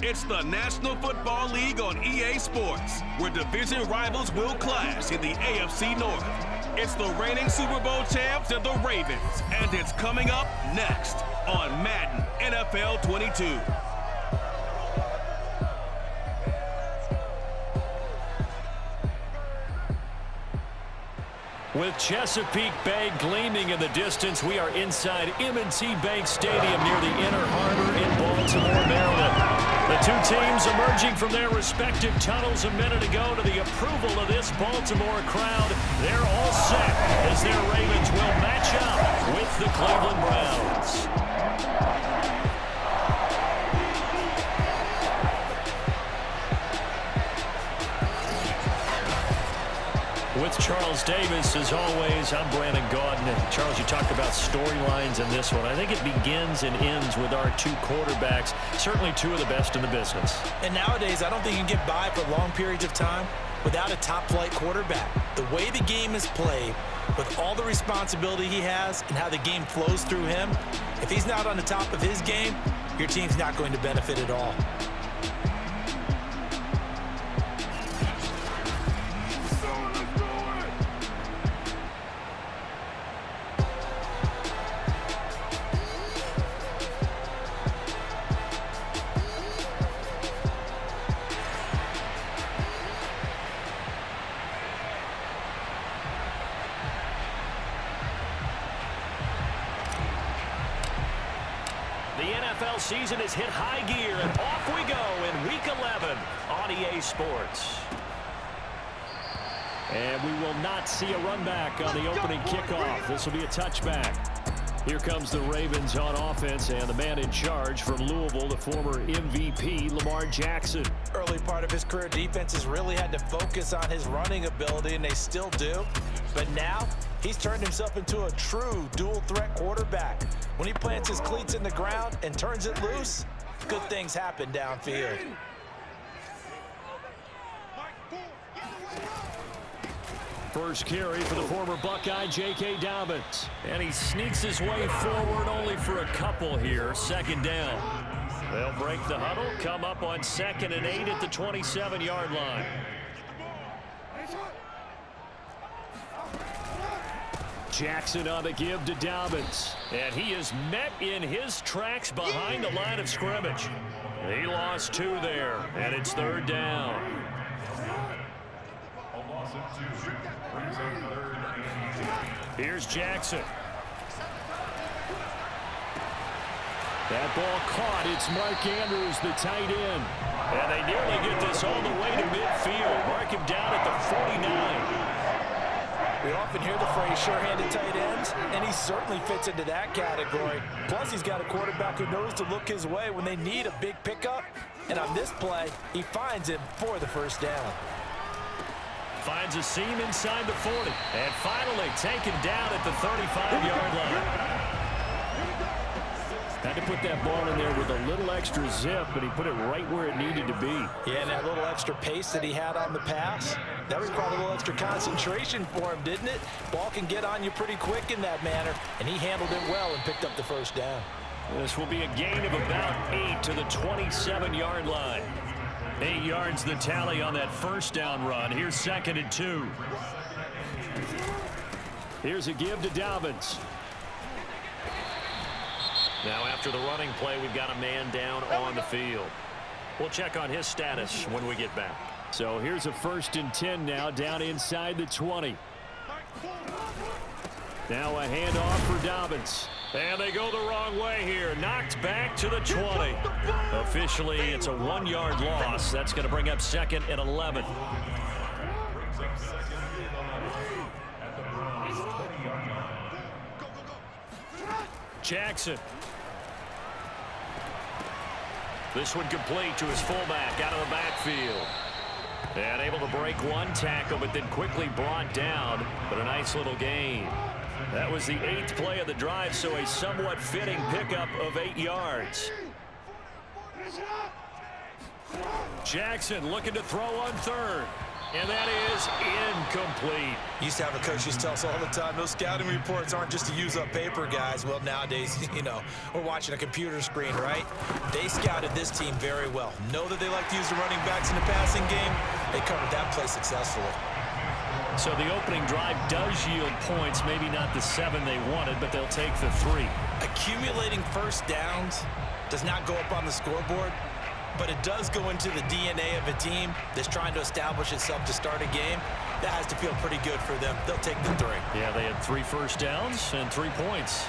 It's the National Football League on EA Sports, where division rivals will clash in the AFC North. It's the reigning Super Bowl champs and the Ravens, and it's coming up next on Madden NFL 22. With Chesapeake Bay gleaming in the distance, we are inside M&T Bank Stadium near the Inner Harbor in Baltimore, Maryland. The two teams emerging from their respective tunnels a minute ago to the approval of this Baltimore crowd. They're all set as their Ravens will match up with the Cleveland Browns. With Charles Davis, as always, I'm Brandon Gaudin. And Charles, you talked about storylines in this one. I think it begins and ends with our two quarterbacks, certainly two of the best in the business. And nowadays, I don't think you can get by for long periods of time without a top-flight quarterback. The way the game is played, with all the responsibility he has and how the game flows through him, if he's not on the top of his game, your team's not going to benefit at all. The NFL season has hit high gear, and off we go in Week 11 on EA Sports. And we will not see a run back on the opening kickoff. This will be a touchback. Here comes the Ravens on offense, and the man in charge from Louisville, the former MVP, Lamar Jackson. Early part of his career, defenses really had to focus on his running ability, and they still do. But now, he's turned himself into a true dual-threat quarterback. When he plants his cleats in the ground and turns it loose, good things happen downfield. First carry for the former Buckeye, J.K. Dobbins. And he sneaks his way forward only for a couple here. Second down. They'll break the huddle, come up on 2nd and 8 at the 27-yard line. Jackson on the give to Dobbins. And he is met in his tracks behind the line of scrimmage. He lost 2 there, and it's 3rd down. Here's Jackson. That ball caught. It's Mark Andrews, the tight end. And they nearly get this all the way to midfield. Mark him down at the 49. We often hear the phrase sure-handed tight ends, and he certainly fits into that category. Plus, he's got a quarterback who knows to look his way when they need a big pickup. And on this play, he finds him for the first down. Finds a seam inside the 40. And finally taken down at the 35-yard line. Had to put that ball in there with a little extra zip, but he put it right where it needed to be. Yeah, and that little extra pace that he had on the pass, that required a little extra concentration for him, didn't it? Ball can get on you pretty quick in that manner, and he handled it well and picked up the first down. This will be a gain of about 8 to the 27-yard line. 8 yards the tally on that first down run. Here's 2nd and 2. Here's a give to Dobbins. Now after the running play, we've got a man down on the field. We'll check on his status when we get back. So here's a 1st and 10 now, down inside the 20. Now a handoff for Dobbins. And they go the wrong way here. Knocked back to the 20. Officially, it's a 1-yard loss. That's going to bring up 2nd and 11. Jackson. This one complete to his fullback out of the backfield. And able to break one tackle, but then quickly brought down. But a nice little gain. That was the 8th play of the drive, so a somewhat fitting pickup of 8 yards. Jackson looking to throw on 3rd. And that is incomplete. Used to have a coach used to tell us all the time, those scouting reports aren't just to use up paper, guys. Well, nowadays, we're watching a computer screen, right? They scouted this team very well. Know that they like to use the running backs in the passing game. They covered that play successfully. So the opening drive does yield points, maybe not the 7 they wanted, but they'll take the 3. Accumulating first downs does not go up on the scoreboard, but it does go into the DNA of a team that's trying to establish itself to start a game. That has to feel pretty good for them. They'll take the 3. Yeah, they had 3 first downs and 3 points.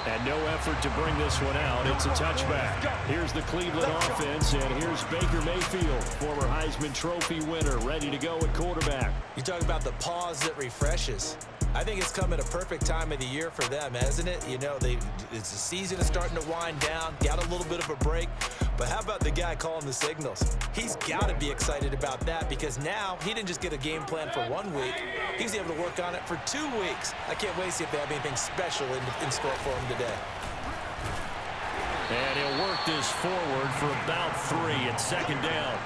And no effort to bring this one out. It's a touchback. Here's the Cleveland offense, and here's Baker Mayfield, former Heisman Trophy winner, ready to go at quarterback. You talk about the pause that refreshes. I think it's come at a perfect time of the year for them, hasn't it? It's the season is starting to wind down, got a little bit of a break. But how about the guy calling the signals? He's got to be excited about that because now he didn't just get a game plan for 1 week. He's able to work on it for 2 weeks. I can't wait to see if they have anything special in store for him today. And he'll work this forward for about 3 at 2nd down.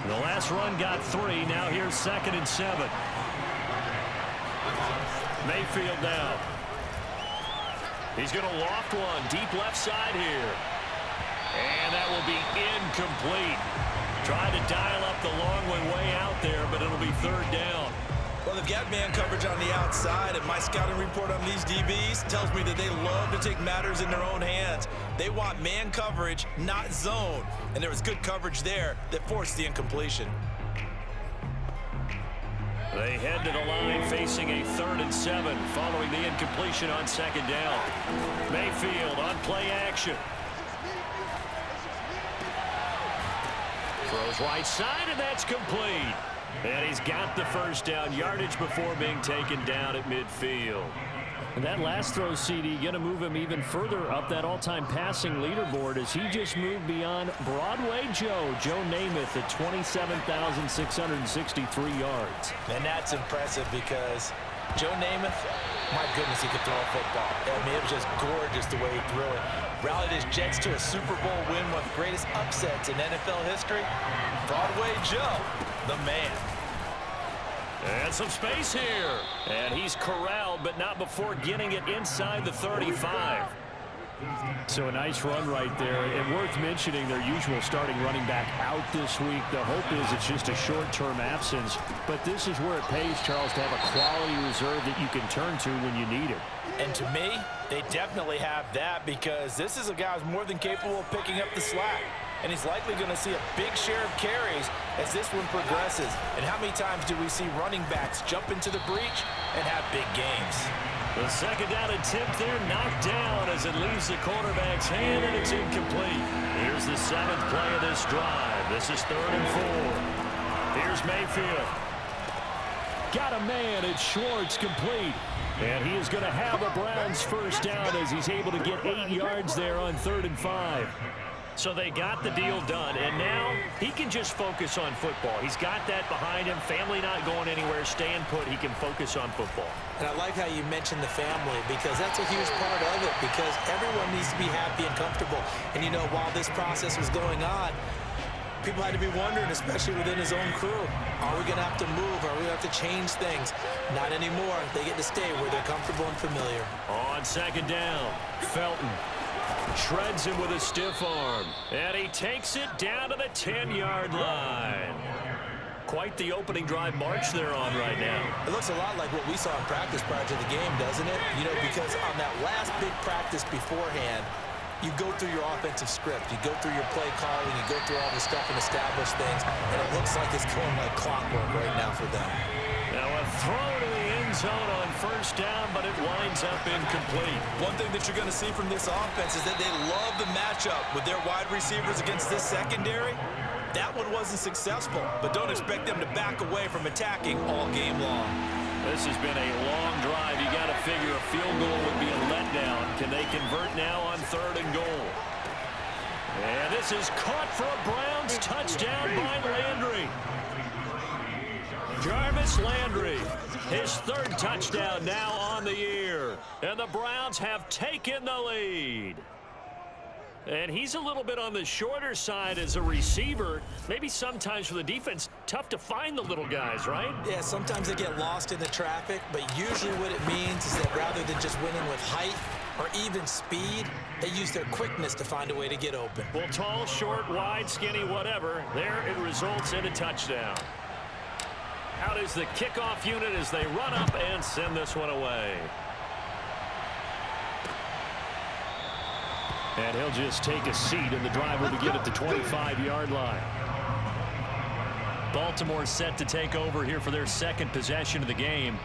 The last run got 3. Now here's 2nd and 7. Mayfield now. He's going to loft one deep left side here. And that will be incomplete. Trying to dial up the long way out there, but it'll be 3rd down. Well, they've got man coverage on the outside, and my scouting report on these DBs tells me that they love to take matters in their own hands. They want man coverage, not zone. And there was good coverage there that forced the incompletion. They head to the line facing a 3rd and 7 following the incompletion on 2nd down. Mayfield on play action. Throws right side, and that's complete. And he's got the 1st down yardage before being taken down at midfield. And that last throw, CD, going to move him even further up that all-time passing leaderboard as he just moved beyond Broadway Joe Namath at 27,663 yards. And that's impressive because Joe Namath, my goodness, he could throw a football. I mean, it was just gorgeous the way he threw it. Rallied his Jets to a Super Bowl win, one of the greatest upsets in NFL history. Broadway Joe, the man. And some space here. And he's corralled, but not before getting it inside the 35. So a nice run right there. And worth mentioning their usual starting running back out this week. The hope is it's just a short-term absence. But this is where it pays, Charles, to have a quality reserve that you can turn to when you need it. And to me, they definitely have that because this is a guy who's more than capable of picking up the slack. And he's likely going to see a big share of carries as this one progresses. And how many times do we see running backs jump into the breach and have big games? The 2nd down attempt there knocked down as it leaves the quarterback's hand, and it's incomplete. Here's the 7th play of this drive. This is 3rd and 4. Here's Mayfield. Got a man at Schwartz, complete. And he is going to have a Browns 1st down as he's able to get 8 yards there on 3rd and 5. So they got the deal done, and now he can just focus on football. He's got that behind him, family not going anywhere, staying put. He can focus on football. And I like how you mentioned the family because that's a huge part of it because everyone needs to be happy and comfortable. And, while this process was going on, people had to be wondering, especially within his own crew, are we going to have to move? Are we going to have to change things? Not anymore. They get to stay where they're comfortable and familiar. On 2nd down, Felton shreds him with a stiff arm. And he takes it down to the 10-yard line. Quite the opening drive march they're on right now. It looks a lot like what we saw in practice prior to the game, doesn't it? Because on that last big practice beforehand, you go through your offensive script. You go through your play calling. You go through all the stuff and establish things. And it looks like it's going like clockwork right now for them. Now a throw to the end zone on 1st down, but it winds up incomplete. One thing that you're going to see from this offense is that they love the matchup with their wide receivers against this secondary. That one wasn't successful, but don't expect them to back away from attacking all game long. This has been a long drive. You got to figure a field goal would be a letdown. Can they convert now on 3rd and goal? And this is caught for a Browns touchdown by Landry. Jarvis Landry, his 3rd touchdown now on the year. And the Browns have taken the lead. And he's a little bit on the shorter side as a receiver. Maybe sometimes for the defense, tough to find the little guys, right? Yeah, sometimes they get lost in the traffic, but usually what it means is that rather than just winning with height or even speed, they use their quickness to find a way to get open. Well, tall, short, wide, skinny, whatever, there it results in a touchdown. Out is the kickoff unit as they run up and send this one away. And he'll just take a seat, and the drive will begin at the 25-yard line. Baltimore set to take over here for their second possession of the game.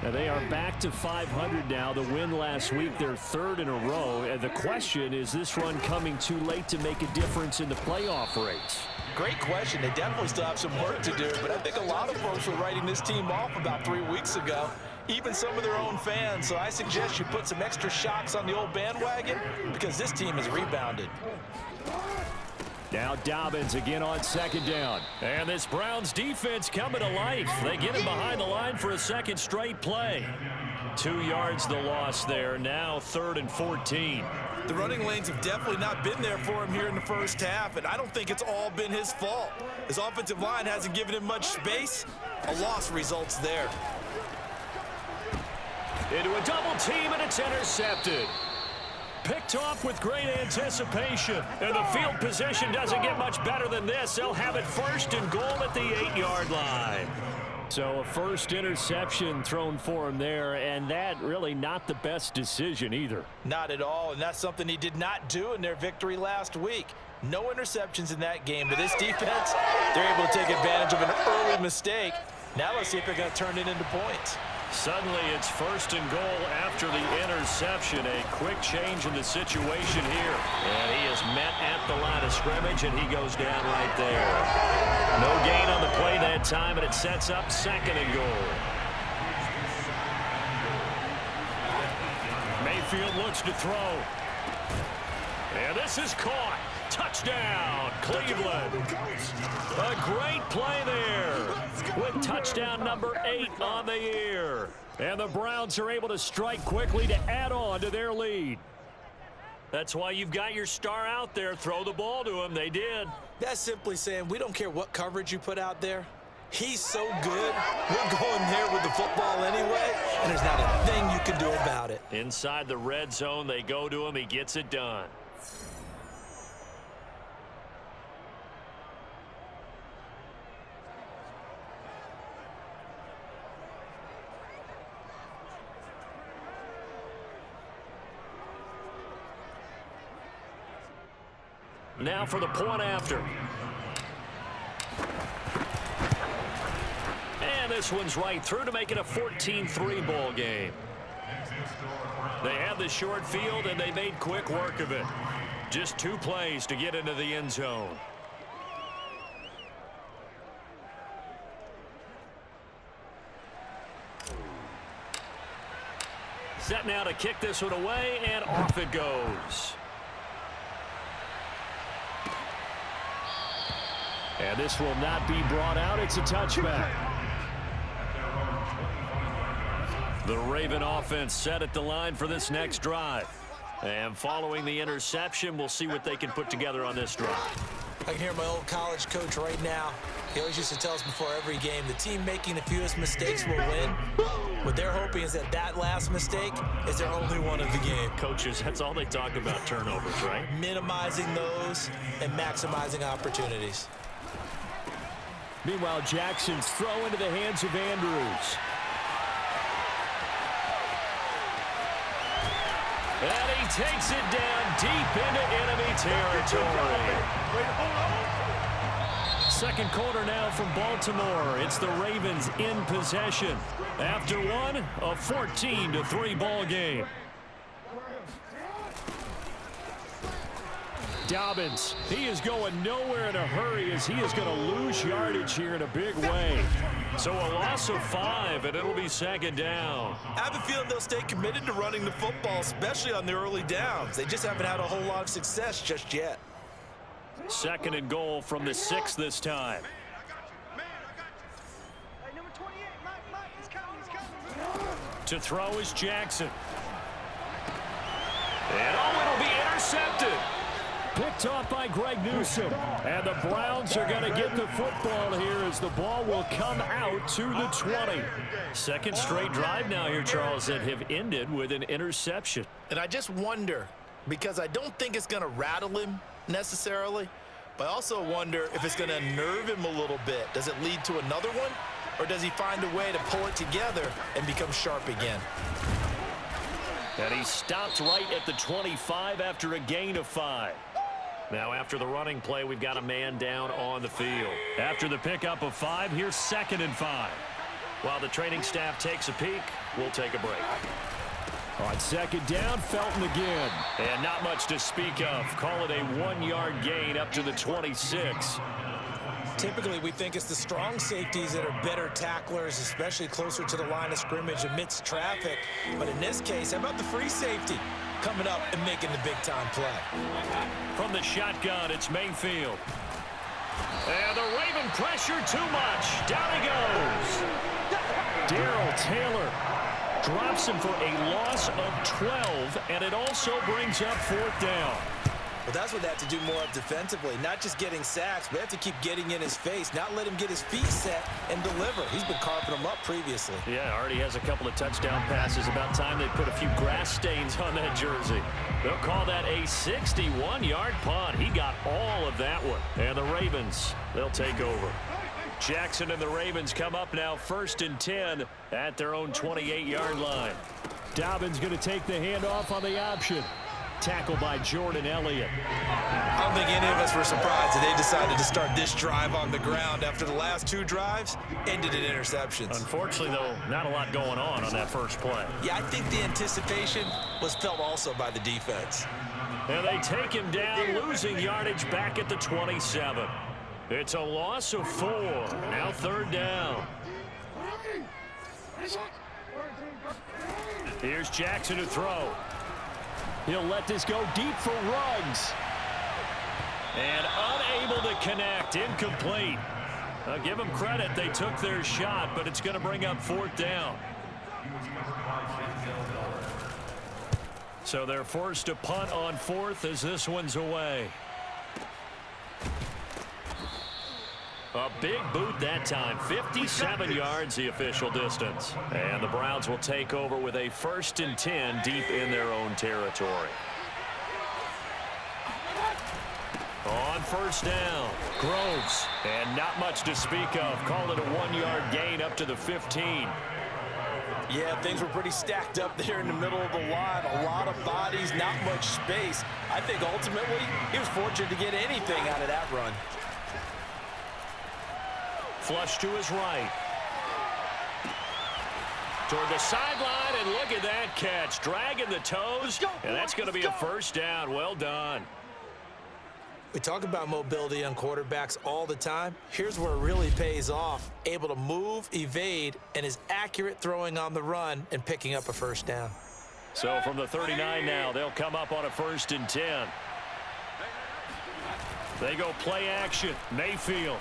Now they are back to 500 now. The win last week, their third in a row. And the question is this run coming too late to make a difference in the playoff race? Great question. They definitely still have some work to do, but I think a lot of folks were writing this team off about 3 weeks ago, even some of their own fans. So I suggest you put some extra shocks on the old bandwagon because this team has rebounded. Now Dobbins again on second down. And this Browns defense coming to life. They get him behind the line for a second straight play. 2 yards the loss there. Now 3rd and 14. The running lanes have definitely not been there for him here in the first half, and I don't think it's all been his fault. His offensive line hasn't given him much space. A loss results there. Into a double team, and it's intercepted. Picked off with great anticipation. And the field position doesn't get much better than this. They'll have it 1st and goal at the 8-yard line. So a first interception thrown for him there, and that really not the best decision either. Not at all, and that's something he did not do in their victory last week. No interceptions in that game, but this defense, they're able to take advantage of an early mistake. Now let's see if they're going to turn it into points. Suddenly it's 1st and goal after the interception. A quick change in the situation here. And he is met at the line of scrimmage, and he goes down right there. No gain on the play that time, and it sets up 2nd and goal. Mayfield looks to throw. And this is caught. Touchdown, Cleveland. A great play there with touchdown number 8 on the year. And the Browns are able to strike quickly to add on to their lead. That's why you've got your star out there. Throw the ball to him. They did. That's simply saying we don't care what coverage you put out there. He's so good. We're going there with the football anyway, and there's not a thing you can do about it. Inside the red zone, they go to him. He gets it done. Now for the point after. And this one's right through to make it a 14-3 ball game. They had the short field, and they made quick work of it. Just 2 plays to get into the end zone. Set now to kick this one away, and off it goes. And this will not be brought out. It's a touchback. The Raven offense set at the line for this next drive. And following the interception, we'll see what they can put together on this drive. I can hear my old college coach right now. He always used to tell us before every game, the team making the fewest mistakes will win. What they're hoping is that that last mistake is their only one of the game. Coaches, that's all they talk about, turnovers, right? Minimizing those and maximizing opportunities. Meanwhile, Jackson's throw into the hands of Andrews. And he takes it down deep into enemy territory. Second quarter now from Baltimore. It's the Ravens in possession. After one, a 14-3 ball game. Dobbins, he is going nowhere in a hurry as he is going to lose yardage here in a big way. So a loss of 5, and it'll be 2nd down. I have a feeling they'll stay committed to running the football, especially on the early downs. They just haven't had a whole lot of success just yet. 2nd and goal from the 6 this time. To throw is Jackson. And it'll be intercepted. Picked off by Greg Newsome. And the Browns are going to get the football here as the ball will come out to the 20. Second straight drive now here, Charles, that have ended with an interception. And I just wonder, because I don't think it's going to rattle him necessarily, but I also wonder if it's going to unnerve him a little bit. Does it lead to another one? Or does he find a way to pull it together and become sharp again? And he stopped right at the 25 after a gain of 5. Now after the running play, we've got a man down on the field. After the pickup of 5, here's 2nd and 5. While the training staff takes a peek, we'll take a break. On 2nd down, Felton again. And not much to speak of. Call it a 1-yard gain up to the 26. Typically, we think it's the strong safeties that are better tacklers, especially closer to the line of scrimmage amidst traffic. But in this case, how about the free safety coming up and making the big-time play? From the shotgun, it's Mayfield. And the Raven pressure too much. Down he goes. Darrell Taylor drops him for a loss of 12, and it also brings up 4th down. Well, that's what they have to do more of defensively, not just getting sacks, but they have to keep getting in his face, not let him get his feet set and deliver. He's been carving them up previously. Yeah, already has a couple of touchdown passes. About time they put a few grass stains on that jersey. They'll call that a 61-yard punt. He got all of that one. And the Ravens, they'll take over. Jackson and the Ravens come up now 1st and 10 at their own 28-yard line. Dobbins going to take the handoff on the option. Tackled by Jordan Elliott. I don't think any of us were surprised that they decided to start this drive on the ground after the last 2 drives ended in interceptions. Unfortunately, though, not a lot going on that first play. Yeah, I think the anticipation was felt also by the defense. And they take him down, losing yardage back at the 27. It's a loss of 4. Now 3rd down. Here's Jackson to throw. He'll let this go deep for Ruggs. And unable to connect. Incomplete. I'll give them credit. They took their shot, but it's going to bring up 4th down. So they're forced to punt on 4th as this one's away. A big boot that time. 57 yards the official distance. And the Browns will take over with a 1st and 10 deep in their own territory. On 1st down, Groves. And not much to speak of. Call it a 1-yard gain up to the 15. Yeah, things were pretty stacked up there in the middle of the line. A lot of bodies, not much space. I think ultimately he was fortunate to get anything out of that run. Flush to his right. Toward the sideline, and look at that catch. Dragging the toes, and that's going to be a 1st down. Well done. We talk about mobility on quarterbacks all the time. Here's where it really pays off. Able to move, evade, and is accurate throwing on the run and picking up a 1st down. So from the 39 now, they'll come up on a 1st and 10. They go play action. Mayfield.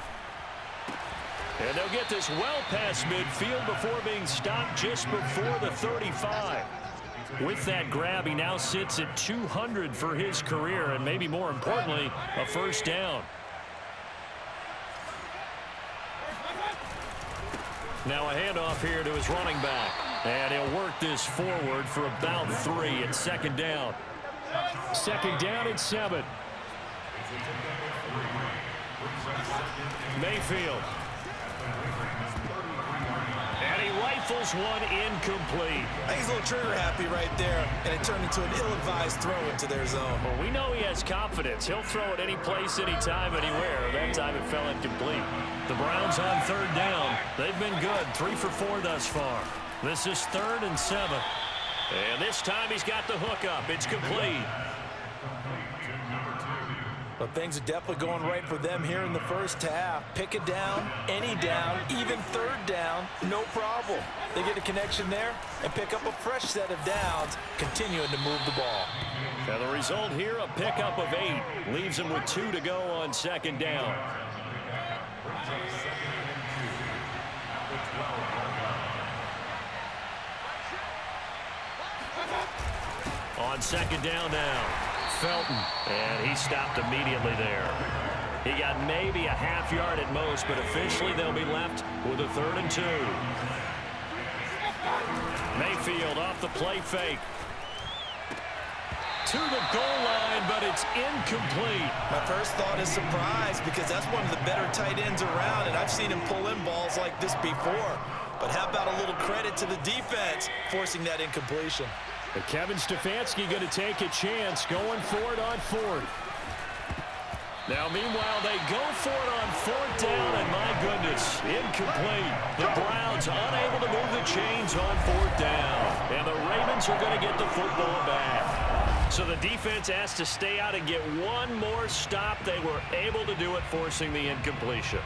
And they'll get this well past midfield before being stopped just before the 35. With that grab, he now sits at 200 for his career, and maybe more importantly, a 1st down. Now a handoff here to his running back. And he'll work this forward for about 3 at 2nd down. 2nd down at 7. Mayfield. And he rifles one incomplete. I think he's a little trigger happy right there, and it turned into an ill-advised throw into their zone. Well, we know he has confidence. He'll throw it any place, anytime, anywhere. That time it fell incomplete. The Browns on 3rd down. They've been good, 3 for 4 thus far. This is 3rd and 7. And this time he's got the hook up. It's complete. But things are definitely going right for them here in the first half. Pick it down, any down, even 3rd down, no problem. They get a connection there and pick up a fresh set of downs, continuing to move the ball. Now the result here, a pickup of 8. Leaves them with 2 to go on 2nd down. On 2nd down now. Felton. And he stopped immediately there. He got maybe a half yard at most, but officially they'll be left with a 3rd and 2. Mayfield off the play fake. To the goal line, but it's incomplete. My first thought is surprise because that's one of the better tight ends around, and I've seen him pull in balls like this before. But how about a little credit to the defense forcing that incompletion? But Kevin Stefanski going to take a chance, going for it on 4th. Now, meanwhile, they go for it on 4th down, and my goodness, incomplete. The Browns unable to move the chains on 4th down. And the Ravens are going to get the football back. So the defense has to stay out and get one more stop. They were able to do it, forcing the incompletion.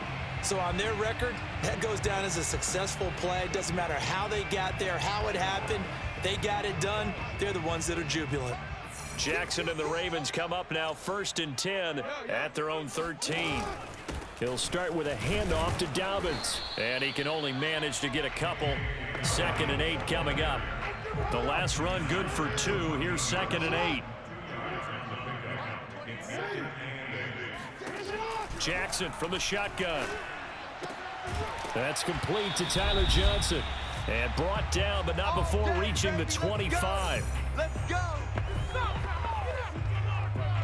So on their record, that goes down as a successful play. It doesn't matter how they got there, how it happened. They got it done. They're the ones that are jubilant. Jackson and the Ravens come up now 1st and 10 at their own 13. He'll start with a handoff to Dobbins. And he can only manage to get a couple. 2nd and 8 coming up. The last run good for 2. Here's 2nd and 8. Jackson from the shotgun. That's complete to Tyler Johnson. And brought down, but not before reaching the 25. Let's go.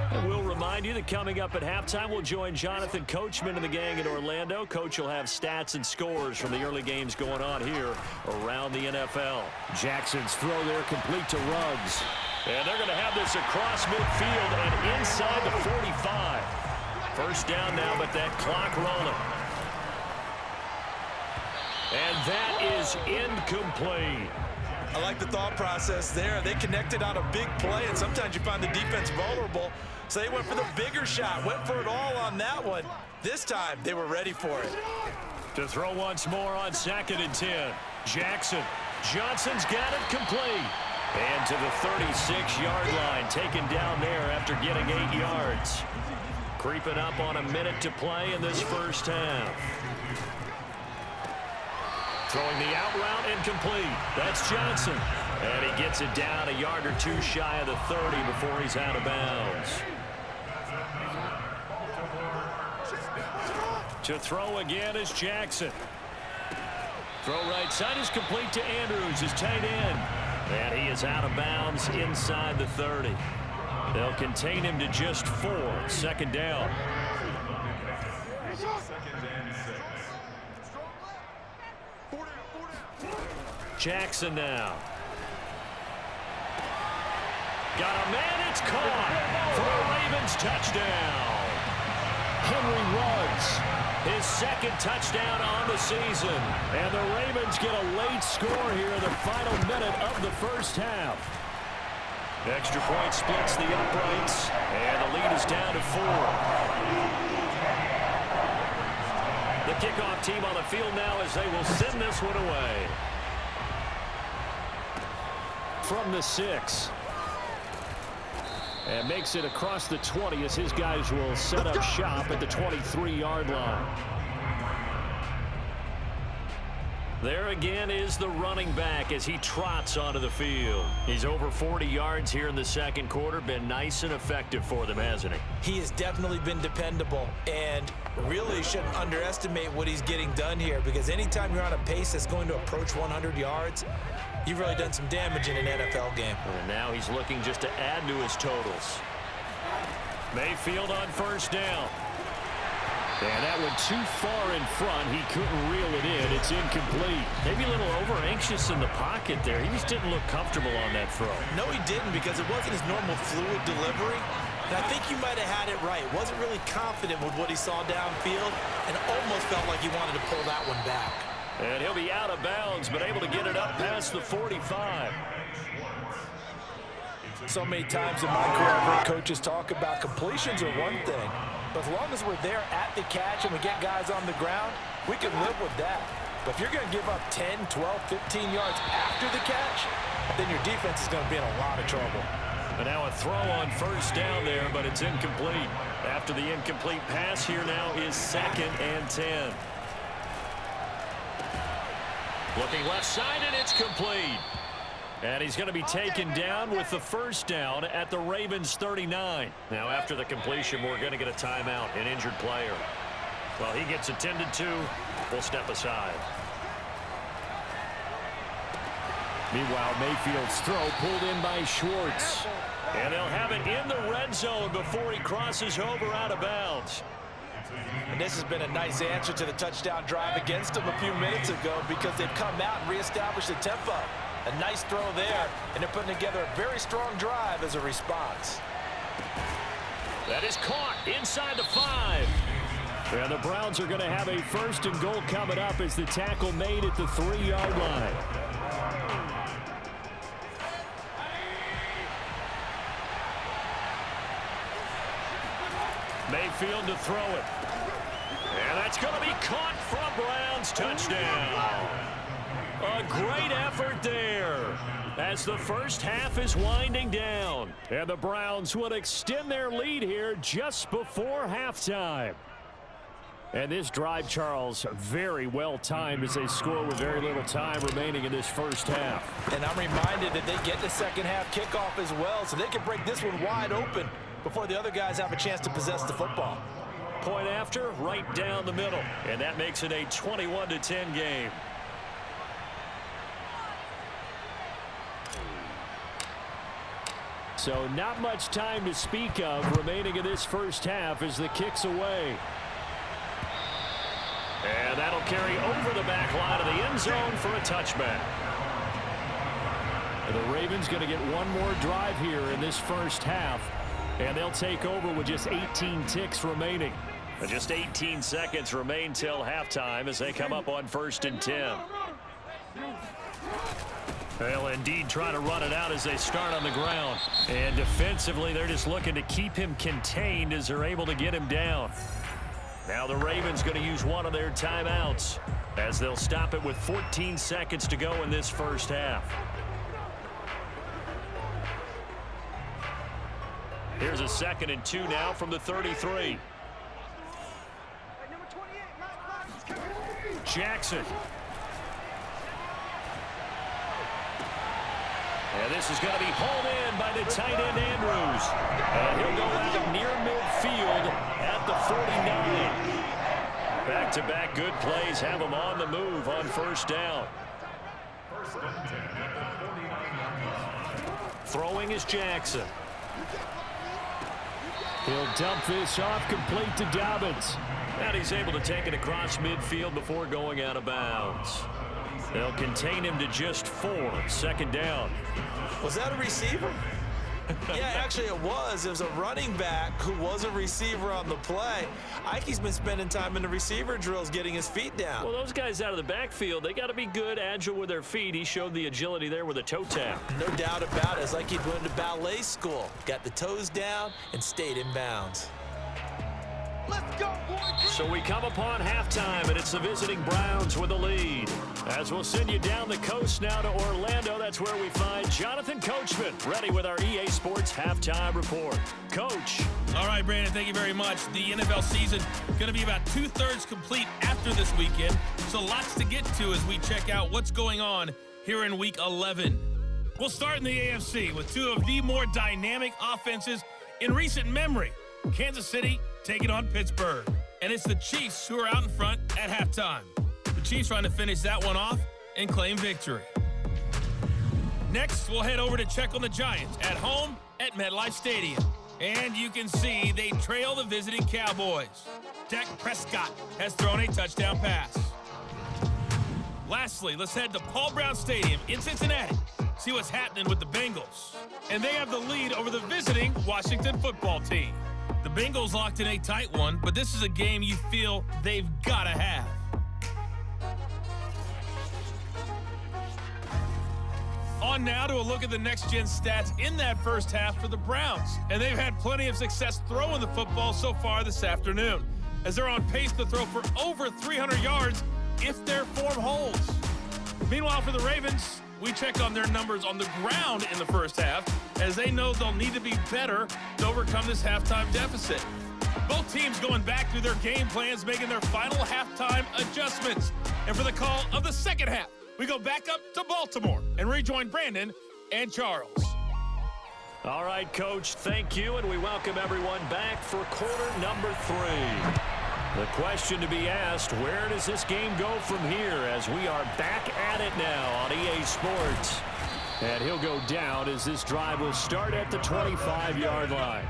And we'll remind you that coming up at halftime, we'll join Jonathan Coachman and the gang in Orlando. Coach will have stats and scores from the early games going on here around the NFL. Jackson's throw there complete to Ruggs. And they're going to have this across midfield and inside the 45. First down now, but that clock rolling. And that is incomplete. I like the thought process there. They connected on a big play, and sometimes you find the defense vulnerable. So they went for the bigger shot, went for it all on that one. This time, they were ready for it. To throw once more on 2nd and 10. Jackson. Johnson's got it complete. And to the 36-yard line, taken down there after getting 8 yards. Creeping up on a minute to play in this first half. Throwing the out route incomplete. That's Johnson. And he gets it down a yard or 2 shy of the 30 before he's out of bounds. To throw again is Jackson. Throw right side is complete to Andrews, his tight end. And he is out of bounds inside the 30. They'll contain him to just 4. 2nd down. Jackson now. Got a man, it's caught for a Ravens touchdown. Henry Ruggs, his 2nd touchdown on the season. And the Ravens get a late score here in the final minute of the first half. Extra point splits the uprights, and the lead is down to 4. The kickoff team on the field now as they will send this one away. From the 6. And makes it across the 20 as his guys will set up shop at the 23-yard line. There again is the running back as he trots onto the field. He's over 40 yards here in the 2nd quarter. Been nice and effective for them, hasn't he? He has definitely been dependable, and really shouldn't underestimate what he's getting done here, because anytime you're on a pace that's going to approach 100 yards, you've really done some damage in an NFL game. And now he's looking just to add to his totals. Mayfield on 1st down. And that one too far in front. He couldn't reel it in. It's incomplete. Maybe a little over-anxious in the pocket there. He just didn't look comfortable on that throw. No, he didn't, because it wasn't his normal fluid delivery. And I think you might have had it right. Wasn't really confident with what he saw downfield and almost felt like he wanted to pull that one back. And he'll be out of bounds, but able to get it up past the 45. So many times in my career, I've heard coaches talk about completions are one thing, but as long as we're there at the catch and we get guys on the ground, we can live with that. But if you're going to give up 10, 12, 15 yards after the catch, then your defense is going to be in a lot of trouble. And now a throw on 1st down there, but it's incomplete. After the incomplete pass, here now is 2nd and 10. Looking left side, and it's complete. And he's going to be taken down with the first down at the Ravens 39. Now, after the completion, we're going to get a timeout, an injured player. Well, he gets attended to. We'll step aside. Meanwhile, Mayfield's throw pulled in by Schwartz. And they'll have it in the red zone before he crosses over out of bounds. And this has been a nice answer to the touchdown drive against them a few minutes ago because they've come out and reestablished the tempo. A nice throw there, and they're putting together a very strong drive as a response. That is caught inside the 5. And the Browns are going to have a 1st and goal coming up as the tackle made at the 3-yard line. Mayfield to throw it. And that's going to be caught for a Browns touchdown. A great effort there as the first half is winding down. And the Browns will extend their lead here just before halftime. And this drive, Charles, very well timed as they score with very little time remaining in this first half. And I'm reminded that they get the second half kickoff as well, so they can break this one wide open before the other guys have a chance to possess the football. Point after, right down the middle. And that makes it a 21-10 game. So not much time to speak of remaining in this first half as the kick's away. And that'll carry over the back line of the end zone for a touchback. And the Ravens going to get one more drive here in this first half. And they'll take over with just 18 ticks remaining. And just 18 seconds remain till halftime as they come up on 1st and 10. They'll indeed try to run it out as they start on the ground. And defensively, they're just looking to keep him contained as they're able to get him down. Now the Ravens going to use one of their timeouts as they'll stop it with 14 seconds to go in this first half. Here's a 2nd and 2 now from the 33. Jackson. And this is going to be hauled in by the tight end Andrews. And he'll go out near midfield at the 49. Back-to-back good plays have him on the move on first down. Throwing is Jackson. He'll dump this off complete to Dobbins. And he's able to take it across midfield before going out of bounds. They'll contain him to just 4. 2nd down. Was that a receiver? Yeah, actually it was. It was a running back who was a receiver on the play. Ikey's been spending time in the receiver drills getting his feet down. Well, those guys out of the backfield, they got to be good, agile with their feet. He showed the agility there with a toe tap. No doubt about it. It's like he'd went to ballet school. Got the toes down and stayed in bounds. Let's go, boys! So we come upon halftime, and it's the visiting Browns with the lead. As we'll send you down the coast now to Orlando, that's where we find Jonathan Coachman, ready with our EA Sports Halftime Report. Coach. All right, Brandon, thank you very much. The NFL season going to be about 2/3 complete after this weekend, so lots to get to as we check out what's going on here in Week 11. We'll start in the AFC with two of the more dynamic offenses in recent memory. Kansas City taking on Pittsburgh. And it's the Chiefs who are out in front at halftime. The Chiefs trying to finish that one off and claim victory. Next, we'll head over to check on the Giants at home at MetLife Stadium. And you can see they trail the visiting Cowboys. Dak Prescott has thrown a touchdown pass. Lastly, let's head to Paul Brown Stadium in Cincinnati. See what's happening with the Bengals. And they have the lead over the visiting Washington football team. The Bengals locked in a tight one, but this is a game you feel they've got to have. On now to a look at the next-gen stats in that first half for the Browns. And they've had plenty of success throwing the football so far this afternoon, as they're on pace to throw for over 300 yards if their form holds. Meanwhile, for the Ravens, we check on their numbers on the ground in the first half, as they know they'll need to be better to overcome this halftime deficit. Both teams going back through their game plans, making their final halftime adjustments. And for the call of the second half, we go back up to Baltimore and rejoin Brandon and Charles. All right, Coach, thank you, and we welcome everyone back for quarter number 3. The question to be asked, where does this game go from here as we are back at it now on EA Sports? And he'll go down as this drive will start at the 25-yard line.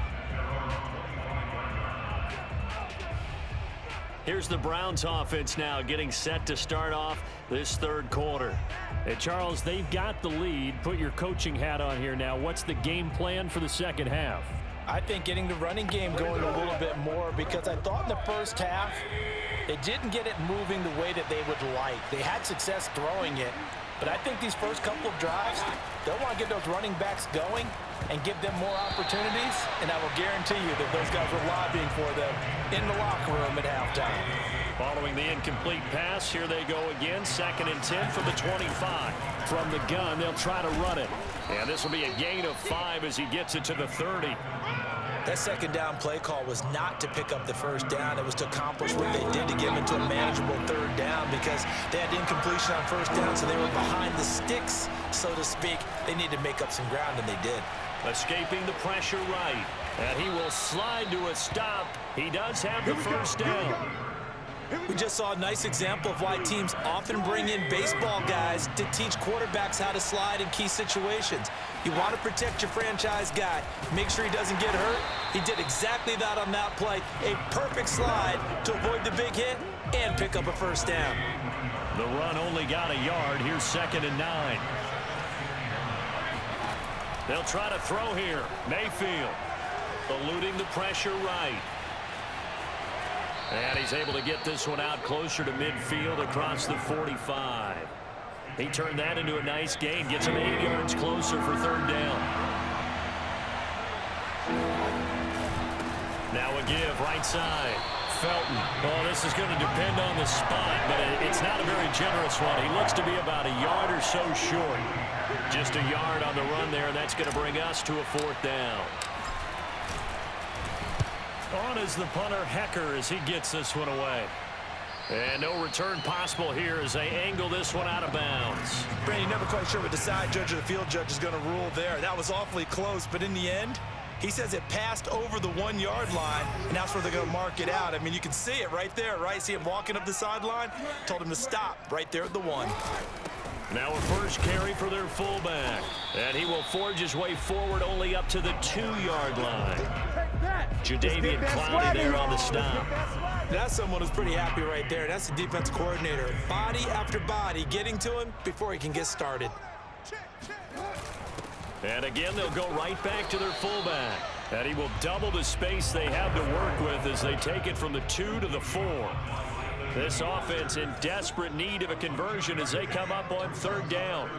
Here's the Browns offense now getting set to start off this third quarter. Hey, Charles, they've got the lead. Put your coaching hat on here now. What's the game plan for the second half? I think getting the running game going a little bit more, because I thought in the first half they didn't get it moving the way that they would like. They had success throwing it, but I think these first couple of drives, they'll want to get those running backs going and give them more opportunities, and I will guarantee you that those guys were lobbying for them in the locker room at halftime. Following the incomplete pass, here they go again, 2nd and 10 from the 25. From the gun, they'll try to run it. And this will be a gain of 5 as he gets it to the 30. That second down play call was not to pick up the first down. It was to accomplish what they did to get them into a manageable third down, because they had incompletion on first down, so they were behind the sticks, so to speak. They needed to make up some ground, and they did. Escaping the pressure right. And he will slide to a stop. He does have the first down. We just saw a nice example of why teams often bring in baseball guys to teach quarterbacks how to slide in key situations. You want to protect your franchise guy. Make sure he doesn't get hurt. He did exactly that on that play. A perfect slide to avoid the big hit and pick up a first down. The run only got a yard. Here's 2nd and 9. They'll try to throw here. Mayfield eluding the pressure right. And he's able to get this one out closer to midfield across the 45. He turned that into a nice gain. Gets him 8 yards closer for third down. Now a give right side. Felton. Oh, this is going to depend on the spot, but it's not a very generous one. He looks to be about a yard or so short. Just a yard on the run there. That's going to bring us to a 4th down. On is the punter, Hecker, as he gets this one away. And no return possible here as they angle this one out of bounds. Brandon, you're never quite sure what the side judge or the field judge is going to rule there. That was awfully close, but in the end, he says it passed over the 1-yard line, and that's where they're going to mark it out. I mean, you can see it right there, right? See him walking up the sideline? Told him to stop right there at the 1. Now a first carry for their fullback. And he will forge his way forward only up to the 2-yard line. Jadeveon Clowney there on the stop. That's someone who's pretty happy right there. That's the defense coordinator. Body after body getting to him before he can get started. And again, they'll go right back to their fullback. And he will double the space they have to work with as they take it from the 2 to the 4. This offense in desperate need of a conversion as they come up on third down.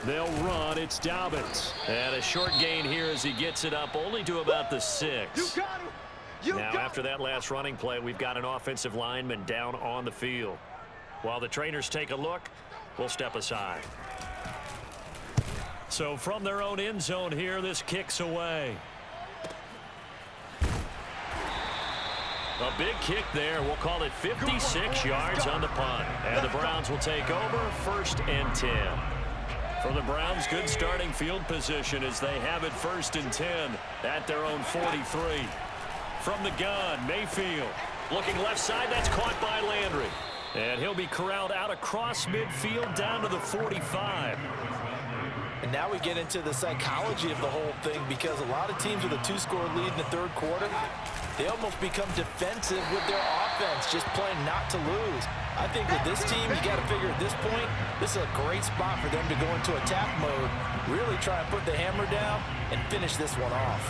They'll run. It's Dobbins. And a short gain here as he gets it up only to about the 6. Now, after that last running play, we've got an offensive lineman down on the field. While the trainers take a look, we'll step aside. So from their own end zone here, this kicks away. A big kick there. We'll call it 56 yards on the punt. And the Browns will take over 1st and 10. For the Browns, good starting field position as they have it 1st and 10 at their own 43. From the gun, Mayfield looking left side. That's caught by Landry. And he'll be corralled out across midfield down to the 45. And now we get into the psychology of the whole thing, because a lot of teams with a 2-score lead in the third quarter, they almost become defensive with their offense, just playing not to lose. I think with this team, you got to figure at this point, this is a great spot for them to go into attack mode, really try and put the hammer down and finish this one off.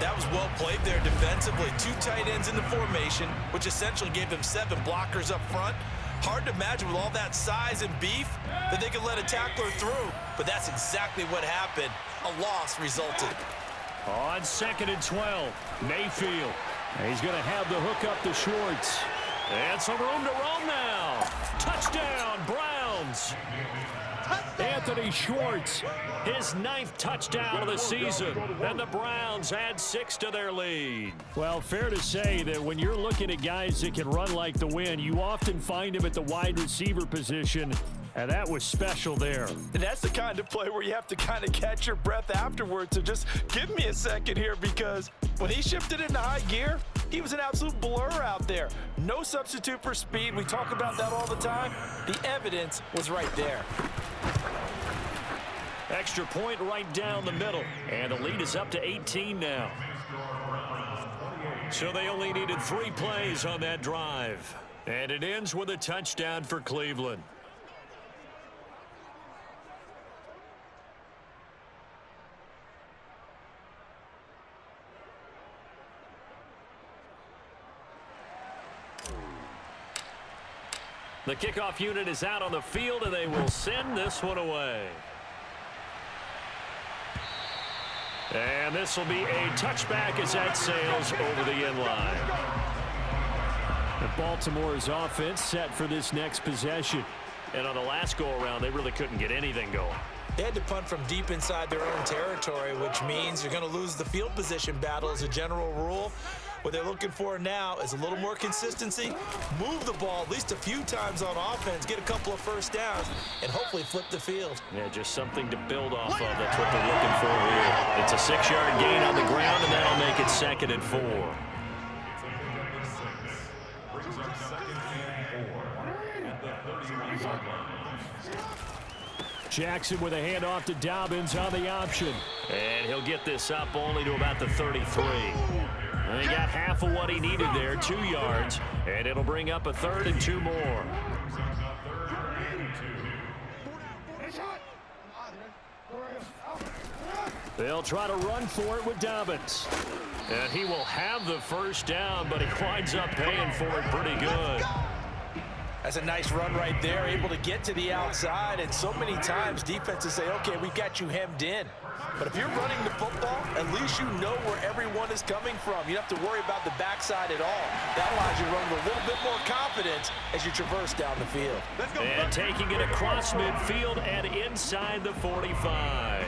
That was well played there defensively. 2 tight ends in the formation, which essentially gave them 7 blockers up front. Hard to imagine with all that size and beef that they could let a tackler through, but that's exactly what happened. A loss resulted. On 2nd and 12, Mayfield. He's going to have the hook up the shorts. And some room to roam now. Touchdown, Browns. Anthony Schwartz, his 9th touchdown of the season. And the Browns add 6 to their lead. Well, fair to say that when you're looking at guys that can run like the wind, you often find them at the wide receiver position. And that was special there. And that's the kind of play where you have to kind of catch your breath afterwards. So just give me a second here, because when he shifted into high gear, he was an absolute blur out there. No substitute for speed. We talk about that all the time. The evidence was right there. Extra point right down the middle. And the lead is up to 18 now. So they only needed 3 plays on that drive. And it ends with a touchdown for Cleveland. The kickoff unit is out on the field, and they will send this one away. And this will be a touchback as that sails over the end line. Baltimore's offense set for this next possession. And on the last go-around, they really couldn't get anything going. They had to punt from deep inside their own territory, which means you're going to lose the field position battle as a general rule. What they're looking for now is a little more consistency, move the ball at least a few times on offense, get a couple of first downs, and hopefully flip the field. Yeah, just something to build off of. That's what they're looking for here. It's a 6-yard gain on the ground, and that'll make it 2nd and 4. Jackson with a handoff to Dobbins on the option. And he'll get this up only to about the 33. And he got half of what he needed there, 2 yards. And it'll bring up a 3rd and 2 more. They'll try to run for it with Dobbins. And he will have the first down, but he winds up paying for it pretty good. That's a nice run right there, able to get to the outside. And so many times defenses say, okay, we got you hemmed in. But if you're running the football, at least you know where everyone is coming from. You don't have to worry about the backside at all. That allows you to run with a little bit more confidence as you traverse down the field. And taking it across midfield and inside the 45.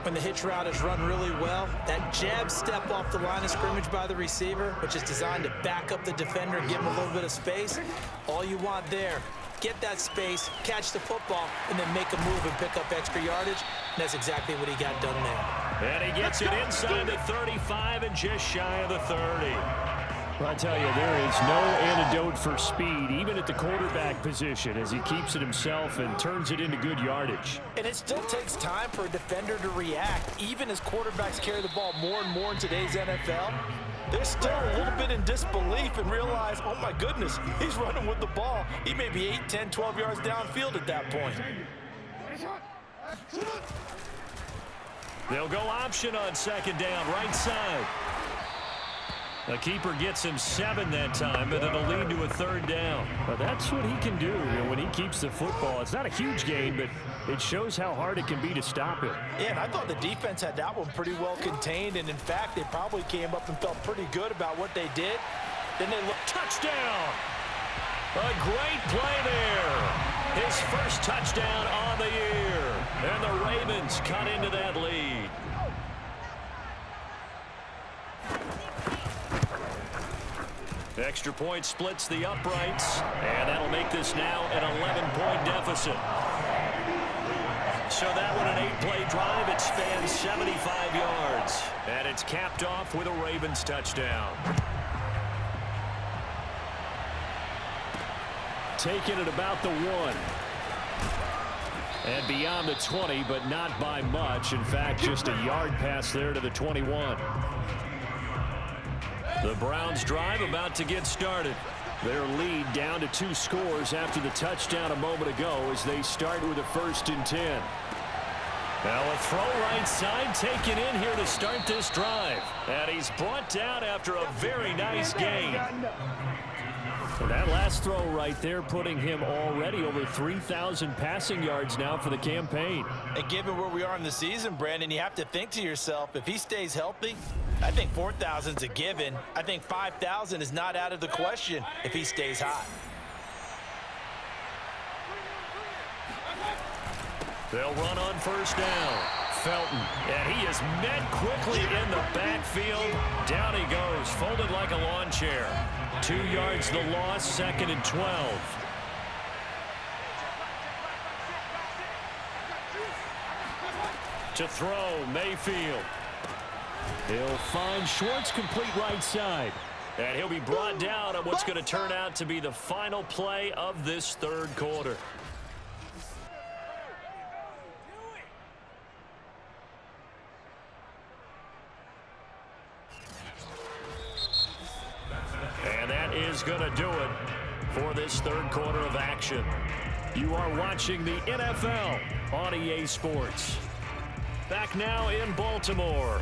When the hitch route is run really well, that jab step off the line of scrimmage by the receiver, which is designed to back up the defender and give him a little bit of space, all you want there, get that space, catch the football, and then make a move and pick up extra yardage. And that's exactly what he got done there. And he gets it inside the 35 and just shy of the 30. Well, I tell you, there is no antidote for speed, even at the quarterback position, as he keeps it himself and turns it into good yardage. And it still takes time for a defender to react, even as quarterbacks carry the ball more and more in today's NFL. They're still a little bit in disbelief and realize, oh my goodness, he's running with the ball. He may be 8, 10, 12 yards downfield at that point. They'll go option on 2nd down, right side. The keeper gets him 7 that time, but it'll lead to a 3rd down. But that's what he can do when he keeps the football. It's not a huge gain, but it shows how hard it can be to stop it. Yeah, and I thought the defense had that one pretty well contained, and in fact, they probably came up and felt pretty good about what they did. Then they looked. Touchdown! A great play there. His first touchdown on the year. And the Ravens cut into that lead. Extra point splits the uprights, and that'll make this now an 11-point deficit. So that one, an 8-play drive. It spans 75 yards, and it's capped off with a Ravens touchdown. Taken at about the 1. And beyond the 20, but not by much. In fact, just a yard pass there to the 21. The Browns drive about to get started. Their lead down to 2 scores after the touchdown a moment ago as they start with a 1st and 10. Now a throw right side taken in here to start this drive. And he's brought down after a very nice gain. And that last throw right there putting him already over 3,000 passing yards now for the campaign. And given where we are in the season, Brandon, you have to think to yourself, if he stays healthy, I think 4,000's a given. I think 5,000 is not out of the question if he stays hot. They'll run on 1st down. Felton, and he is met quickly in the backfield. Down he goes, folded like a lawn chair. 2 yards the loss, 2nd and 12. To throw, Mayfield. He'll find Schwartz complete right side. And he'll be brought down on what's going to turn out to be the final play of this third quarter. And that is going to do it for this third quarter of action. You are watching the NFL on EA Sports. Back now in Baltimore.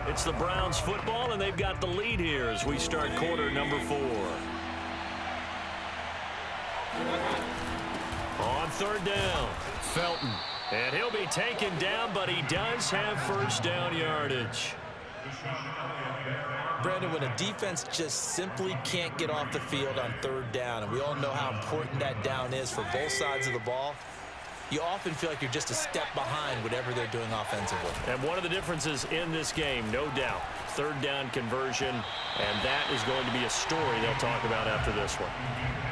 It's the Browns football, and they've got the lead here as we start quarter number 4. On third down, Felton. And he'll be taken down, but he does have first down yardage. Brandon, when a defense just simply can't get off the field on third down, and we all know how important that down is for both sides of the ball, you often feel like you're just a step behind whatever they're doing offensively. And one of the differences in this game, no doubt, third down conversion, and that is going to be a story they'll talk about after this one.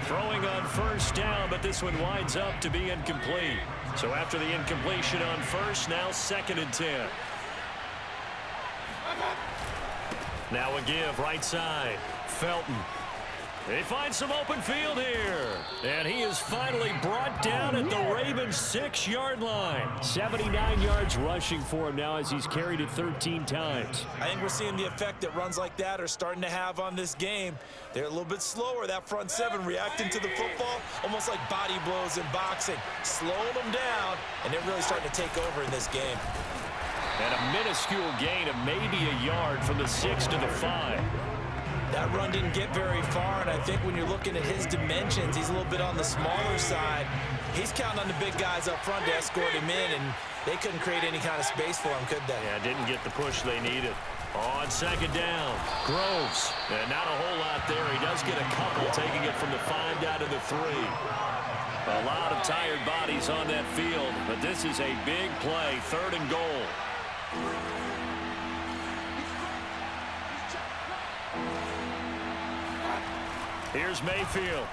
Throwing on first down, but this one winds up to be incomplete. So after the incompletion on first, now 2nd and 10. Now a give, right side, Felton. They find some open field here. And he is finally brought down at the Ravens' 6-yard line. 79 yards rushing for him now as he's carried it 13 times. I think we're seeing the effect that runs like that are starting to have on this game. They're a little bit slower, that front 7 reacting to the football, almost like body blows in boxing. Slowing them down, and they're really starting to take over in this game. And a minuscule gain of maybe a yard from the 6 to the 5. That run didn't get very far, and I think when you're looking at his dimensions, he's a little bit on the smaller side. He's counting on the big guys up front to escort him in, and they couldn't create any kind of space for him, could they? Yeah, didn't get the push they needed. On second down, Groves. And not a whole lot there. He does get a couple, taking it from the 5 down to the 3. A lot of tired bodies on that field, but this is a big play, 3rd and goal. Here's Mayfield.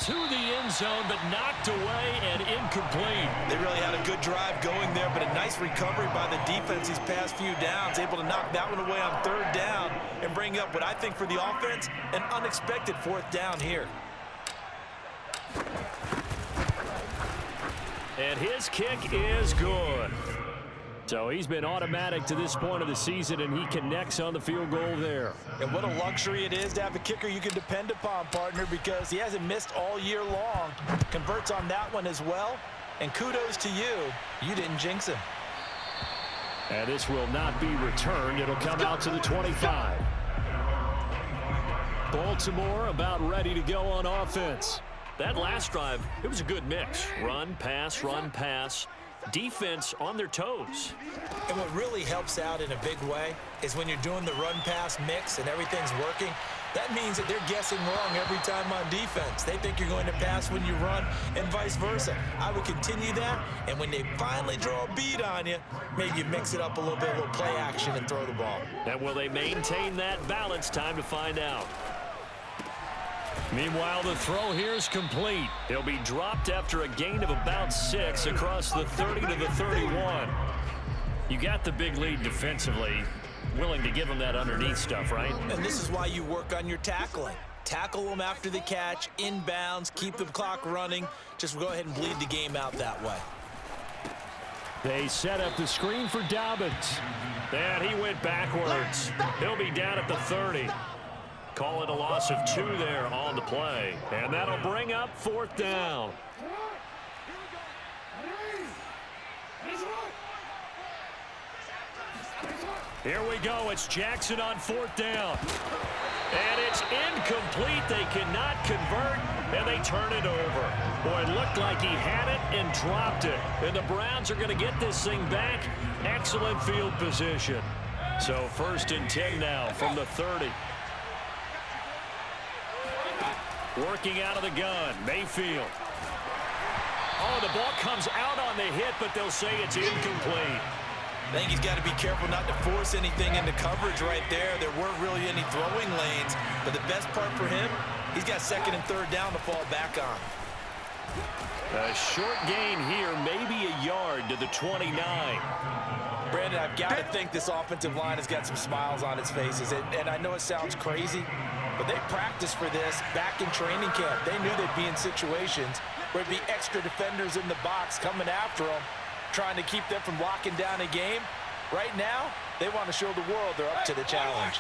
To the end zone, but knocked away and incomplete. They really had a good drive going there, but a nice recovery by the defense these past few downs. Able to knock that one away on 3rd down and bring up what I think for the offense, an unexpected 4th down here. And his kick is good. So he's been automatic to this point of the season, and he connects on the field goal there. And what a luxury it is to have a kicker you can depend upon, partner, because he hasn't missed all year long. Converts on that one as well. And kudos to you. You didn't jinx him. And this will not be returned. It'll come out to the 25. Baltimore about ready to go on offense. That last drive, it was a good mix. Run, pass. Defense on their toes. And what really helps out in a big way is when you're doing the run-pass mix and everything's working, that means that they're guessing wrong every time on defense. They think you're going to pass when you run and vice versa. I would continue that, and when they finally draw a beat on you, maybe you mix it up a little bit, a little play action and throw the ball. And will they maintain that balance? Time to find out. Meanwhile, the throw here is complete. He'll be dropped after a gain of about 6 across the 30 to the 31. You got the big lead defensively. Willing to give him that underneath stuff, right? And this is why you work on your tackling. Tackle them after the catch, inbounds, keep the clock running. Just go ahead and bleed the game out that way. They set up the screen for Dobbins. And he went backwards. He'll be down at the 30. Call it a loss of 2 there on the play. And that'll bring up 4th down. Here we go. It's Jackson on 4th down. And it's incomplete. They cannot convert, and they turn it over. Boy, it looked like he had it and dropped it. And the Browns are going to get this thing back. Excellent field position. So 1st and 10 now from the 30. Working out of the gun, Mayfield. Oh, the ball comes out on the hit, but they'll say it's incomplete. I think he's got to be careful not to force anything into coverage right there. There weren't really any throwing lanes, but the best part for him, he's got 2nd and 3rd down to fall back on. A short gain here, maybe a yard to the 29. Brandon, I've got to think this offensive line has got some smiles on its faces. And I know it sounds crazy, but they practiced for this back in training camp. They knew they'd be in situations where there'd be extra defenders in the box coming after them, trying to keep them from locking down a game. Right now, they want to show the world they're up to the challenge.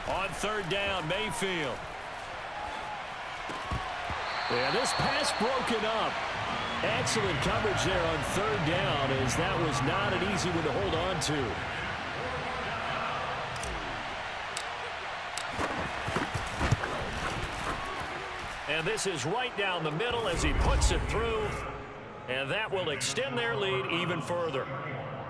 On third down, Mayfield. Yeah, this pass broken up. Excellent coverage there on third down, as that was not an easy one to hold on to. And this is right down the middle as he puts it through. And that will extend their lead even further.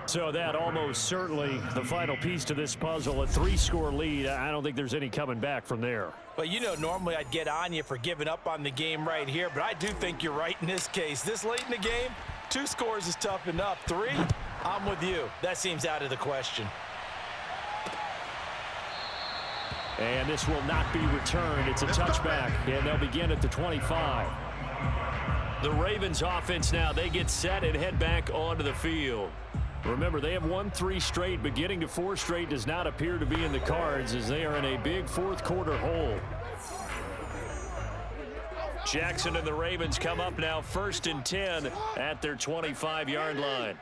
So that almost certainly the final piece to this puzzle, a 3-score lead. I don't think there's any coming back from there. Well, you know, normally I'd get on you for giving up on the game right here, but I do think you're right in this case. This late in the game, 2 scores is tough enough. 3, I'm with you. That seems out of the question. And this will not be returned. It's a touchback, and they'll begin at the 25. The Ravens offense now, they get set and head back onto the field. Remember, they have won 3 straight, but getting to 4 straight does not appear to be in the cards as they are in a big fourth quarter hole. Jackson and the Ravens come up now 1st and 10 at their 25-yard line.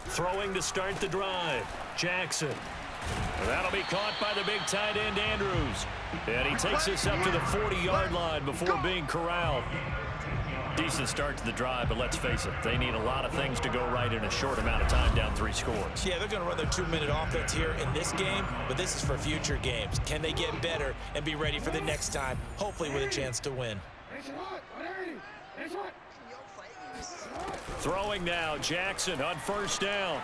Throwing to start the drive, Jackson. That'll be caught by the big tight end, Andrews. And he takes this up to the 40-yard line before being corralled. Decent start to the drive, but let's face it, they need a lot of things to go right in a short amount of time, down 3 scores. Yeah, they're going to run their 2-minute offense here in this game, but this is for future games. Can they get better and be ready for the next time, hopefully with a chance to win? Throwing now, Jackson on 1st down.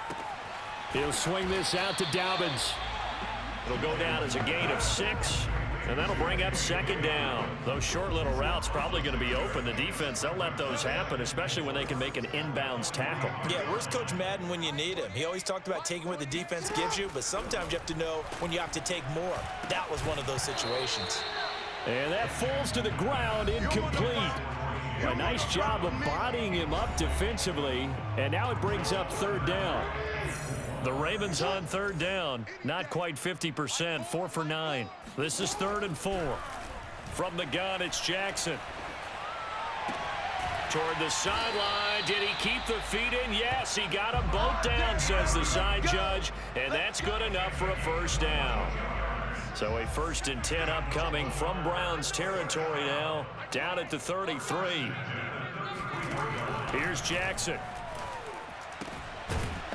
He'll swing this out to Dobbins. It'll go down as a gain of 6. And that'll bring up 2nd down. Those short little routes probably going to be open. The defense, they'll let those happen, especially when they can make an inbounds tackle. Yeah, where's Coach Madden when you need him? He always talked about taking what the defense gives you, but sometimes you have to know when you have to take more. That was one of those situations. And that falls to the ground, incomplete. A nice job of bodying him up defensively. And now it brings up 3rd down. The Ravens on 3rd down, not quite 50%, 4 for 9. This is 3rd and 4. From the gun, it's Jackson. Toward the sideline, did he keep the feet in? Yes, he got them both down, says the side judge, and that's good enough for a 1st down. So a 1st and 10 upcoming from Browns territory now, down at the 33. Here's Jackson.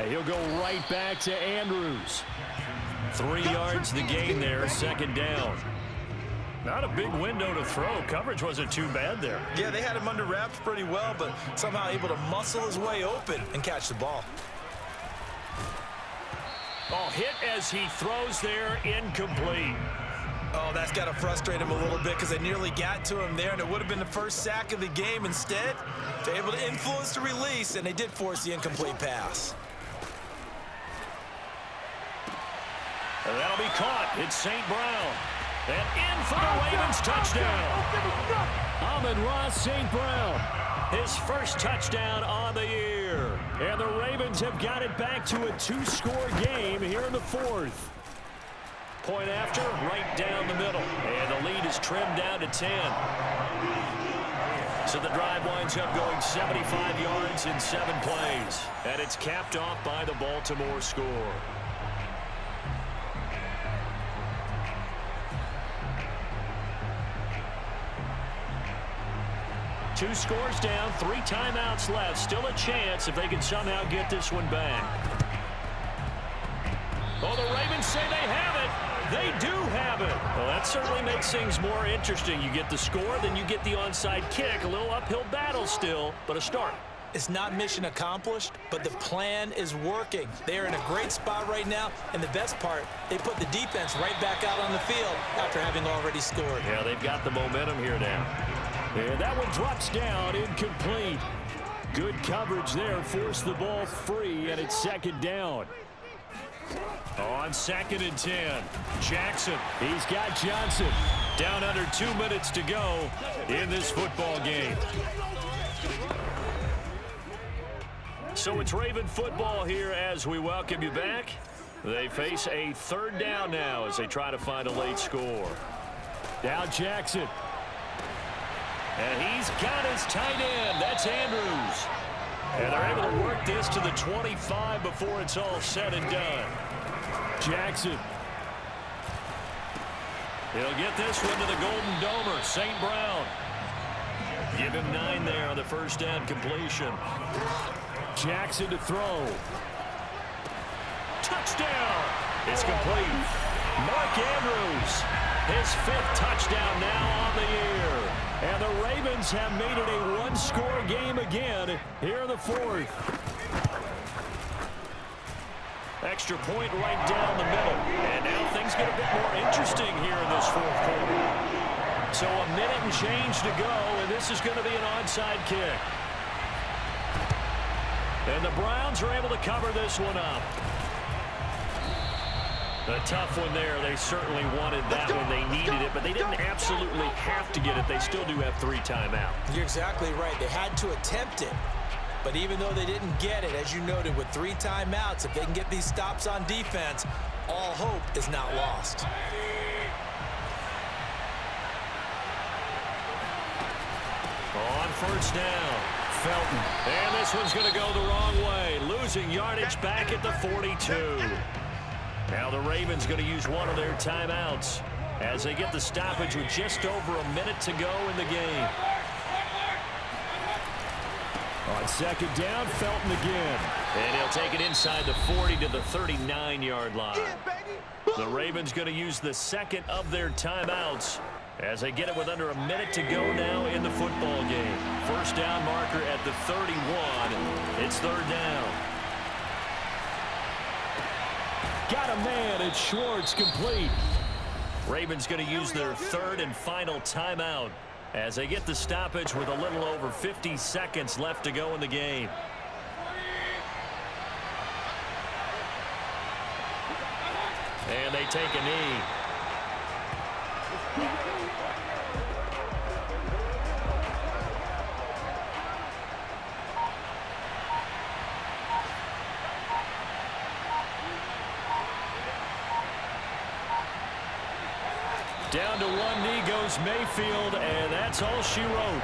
He'll go right back to Andrews. 3 yards the gain there, 2nd down. Not a big window to throw. Coverage wasn't too bad there. Yeah, they had him under wraps pretty well, but somehow able to muscle his way open and catch the ball. Oh, hit as he throws there, incomplete. Oh, that's got to frustrate him a little bit because they nearly got to him there, and it would have been the first sack of the game. Instead, they're able to influence the release, and they did force the incomplete pass. And that'll be caught. It's St. Brown. And in for the Ravens touchdown. Amon-Ra St. Brown. His 1st touchdown on the year. And the Ravens have got it back to a 2-score game here in the 4th. Point after, right down the middle. And the lead is trimmed down to 10. So the drive winds up going 75 yards in 7 plays. And it's capped off by the Baltimore score. Two scores down, 3 timeouts left. Still a chance if they can somehow get this one back. Oh, the Ravens say they have it. They do have it. Well, that certainly makes things more interesting. You get the score, then you get the onside kick. A little uphill battle still, but a start. It's not mission accomplished, but the plan is working. They are in a great spot right now, and the best part, they put the defense right back out on the field after having already scored. Yeah, they've got the momentum here now. And that one drops down, incomplete. Good coverage there, forced the ball free, and it's 2nd down. On 2nd and 10, Jackson. He's got Johnson. Down under 2 minutes to go in this football game. So it's Raven football here as we welcome you back. They face a third down now as they try to find a late score. Now Jackson. And he's got his tight end. That's Andrews. And they're able to work this to the 25 before it's all said and done. Jackson. He'll get this one to the Golden Domer, St. Brown. Give him 9 there on the first down completion. Jackson to throw. Touchdown. It's complete. Mark Andrews, his 5th touchdown now on the year. And the Ravens have made it a one-score game again here in the 4th. Extra point right down the middle. And now things get a bit more interesting here in this 4th quarter. So a minute and change to go, and this is going to be an onside kick. And the Browns are able to cover this one up. A tough one there. They certainly wanted that one. They needed it, but they didn't absolutely have to get it. They still do have 3 timeouts. You're exactly right. They had to attempt it. But even though they didn't get it, as you noted, with 3 timeouts, if they can get these stops on defense, all hope is not lost. On first down, Felton. And this one's going to go the wrong way. Losing yardage back at the 42. Now the Ravens going to use one of their timeouts as they get the stoppage with just over a minute to go in the game. On second down, Felton again. And he'll take it inside the 40 to the 39-yard line. The Ravens going to use the second of their timeouts as they get it with under a minute to go now in the football game. First down marker at the 31. It's third down. Got a man, it's Schwartz, complete. Ravens going to use their 3rd and final timeout as they get the stoppage with a little over 50 seconds left to go in the game. And they take a knee. Down to one knee goes Mayfield, and that's all she wrote.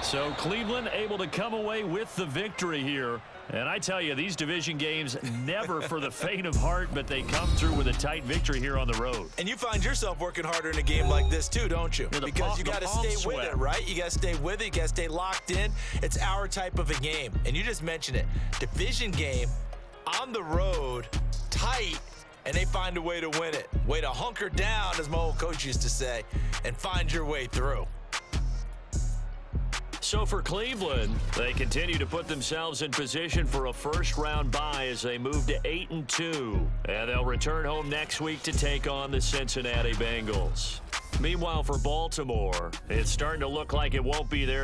So Cleveland able to come away with the victory here. And I tell you, these division games never for the faint of heart, but they come through with a tight victory here on the road. And you find yourself working harder in a game like this too, don't you? Because you got to stay with it, right? You got to stay with it. You got to stay locked in. It's our type of a game. And you just mentioned it. Division game, on the road, tight, and they find a way to win it. Way to hunker down, as my old coach used to say, and find your way through. So for Cleveland, they continue to put themselves in position for a first-round bye as they move to 8-2. And they'll return home next week to take on the Cincinnati Bengals. Meanwhile, for Baltimore, it's starting to look like it won't be there.